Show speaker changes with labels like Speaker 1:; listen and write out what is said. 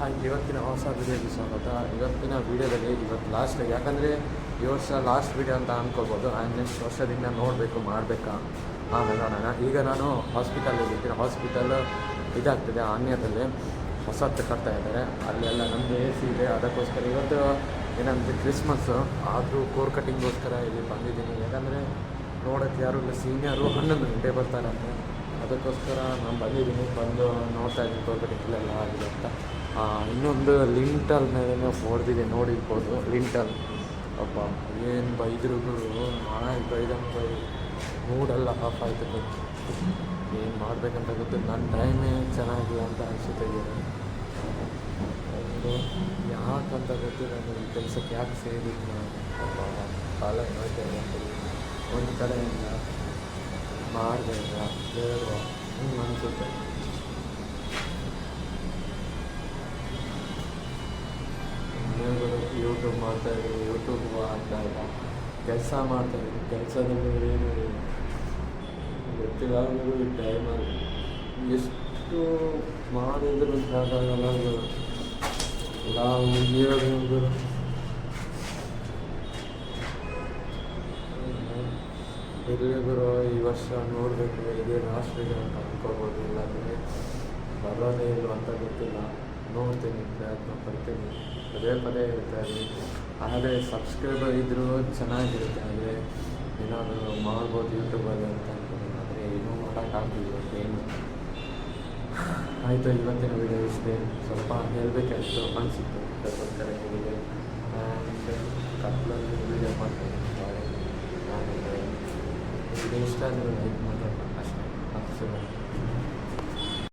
Speaker 1: ಹಾಗೆ ಇವತ್ತಿನ ಹೊಸ ವೀಡಿಯೋಗೆ ಸ್ವಾಗತ. ಇವತ್ತಿನ ವೀಡಿಯೋದಲ್ಲಿ ಇವತ್ತು ಲಾಸ್ಟ್, ಯಾಕಂದರೆ ಈ ವರ್ಷ ಲಾಸ್ಟ್ ವೀಡಿಯೋ ಅಂತ ಅಂದ್ಕೋಬೋದು. ಆ್ಯಂಡ್ ನೆಕ್ಸ್ಟ್ ವರ್ಷದಿಂದ ನೋಡಬೇಕು ಮಾಡಬೇಕಾ ಆಮೇಲೆ ನೋಡೋಣ. ಈಗ ನಾನು ಹಾಸ್ಪಿಟಲಿದ್ದೀನಿ. ಹಾಸ್ಪಿಟಲ್ ಇದಾಗ್ತದೆ ಆನ್ಯದಲ್ಲಿ ಹೊಸತ್ತು ಕಟ್ತಾ ಇದ್ದಾರೆ. ಅಲ್ಲೆಲ್ಲ ನಮ್ಮದು AC ಇದೆ. ಅದಕ್ಕೋಸ್ಕರ ಇವತ್ತು ಏನಂದರೆ ಕ್ರಿಸ್ಮಸ್ಸು, ಆದರೂ ಕೋರ್ ಕಟ್ಟಿಂಗ್ಗೋಸ್ಕರ ಇಲ್ಲಿ ಬಂದಿದ್ದೀನಿ. ಯಾಕಂದರೆ ನೋಡೋಕ್ಕೆ ಯಾರು ಇಲ್ಲ, ಸೀನಿಯರು 11 ಗಂಟೆ ಬರ್ತಾರಂತೆ. ಅದಕ್ಕೋಸ್ಕರ ನಾನು ಬಂದಿದ್ದೀನಿ. ಬಂದು ನೋಡ್ತಾ ಇದ್ದೀನಿ ಕೋರ್ ಕಟ್ಟಿಂಗ್ ಎಲ್ಲ ಆಗಿದೆ ಅಂತ. ಇನ್ನೊಂದು ಲಿಂಟಲ್ ಮೇಲೆ ಹೊಡೆದಿದೆ, ನೋಡಿರ್ಬೋದು ಲಿಂಟಲ್. ಅಪ್ಪ ಏನು ಬೈದ್ರು ನಾಯಿ ಬೈದಂಗೆ ಮೂಡೆಲ್ಲ ಆಫ್ ಆಯ್ತು. ಏನು ಮಾಡಬೇಕಂತ ಗೊತ್ತು, ನನ್ನ ಟೈಮೇ ಚೆನ್ನಾಗಿಲ್ಲ ಅಂತ ಅನಿಸುತ್ತೆ. ಒಂದು ಯಾಕಂತ ಗೊತ್ತಿಲ್ಲ, ನನಗೆ ಕೆಲಸಕ್ಕೆ ಯಾಕೆ ಸೇರಿದ್ದು ನಾನು. ಅಪ್ಪ ಕಾಲ ನೋಡ್ತಾ ಇಲ್ಲ, ಒಂದು ಕಡೆಯಿಂದ ಮಾಡಿದೆ ಬೇಡವಾ ಹಿಂಗೆ ಅನಿಸುತ್ತೆ. ಯೂಟ್ಯೂಬ್ ಮಾಡ್ತಾಯಿದ್ದೀನಿ, ಯೂಟ್ಯೂಬ್ ಆಗ್ತಾ ಇಲ್ಲ. ಕೆಲಸ ಮಾಡ್ತಾಯಿದ್ದೀನಿ, ಕೆಲಸದಲ್ಲಿ ಏನು ಗೊತ್ತಿಲ್ಲ. ಈ ಟೈಮಲ್ಲಿ ಎಷ್ಟು ಮಾಡಿದ್ರು ಸಾಕಾಗಲ್ಲ. ನಾವು ಮುಗಿಯೋದು ಇರಲಿ ಗುರು, ಈ ವರ್ಷ ನೋಡಬೇಕು. ಇದೇ ಲಾಸ್ಟ್ ವೀಡಿಯೋ ಅಂತ ಅಂದ್ಕೋಬೋದು, ಇಲ್ಲಾಂದರೆ ಬರೋದೇ ಇಲ್ಲ ಅಂತ ಗೊತ್ತಿಲ್ಲ. ನೋಡ್ತೀನಿ, ಪ್ರಯತ್ನ ಪಡ್ತೀನಿ. ಪದೇ ಇರುತ್ತೆ ಅದು. ಆದರೆ ಸಬ್ಸ್ಕ್ರೈಬರ್ ಇದ್ದರೂ ಚೆನ್ನಾಗಿರುತ್ತೆ. ಆದರೆ ಏನಾದರೂ ಮಾಡ್ಬೋದು ಯೂಟ್ಯೂಬಲ್ಲಿ ಅಂತ ಅಂದ್ಕೊಂಡು, ಆದರೆ ಏನೂ ಮಾಡೋಕ್ಕಾಗಲಿಲ್ಲ. ಏನು ಆಯಿತು, ಇವತ್ತಿನ ವೀಡಿಯೋ ಇಷ್ಟೇ. ಸ್ವಲ್ಪ ಹೇಳಬೇಕಾಗಿತ್ತು ಅನಿಸಿತ್ತು, ಅದಕ್ಕೋಸ್ಕರ ಹೇಳಿದೆ. ಆ್ಯಂಡ್ ಕತ್ಲಲ್ಲಿ ವೀಡಿಯೋ ಮಾಡ್ತೀನಿ. ಆಮೇಲೆ ಇದು ಇಷ್ಟ ಆದರೆ ಲೈಕ್ ಮಾಡೋಣ ಅಷ್ಟೇ.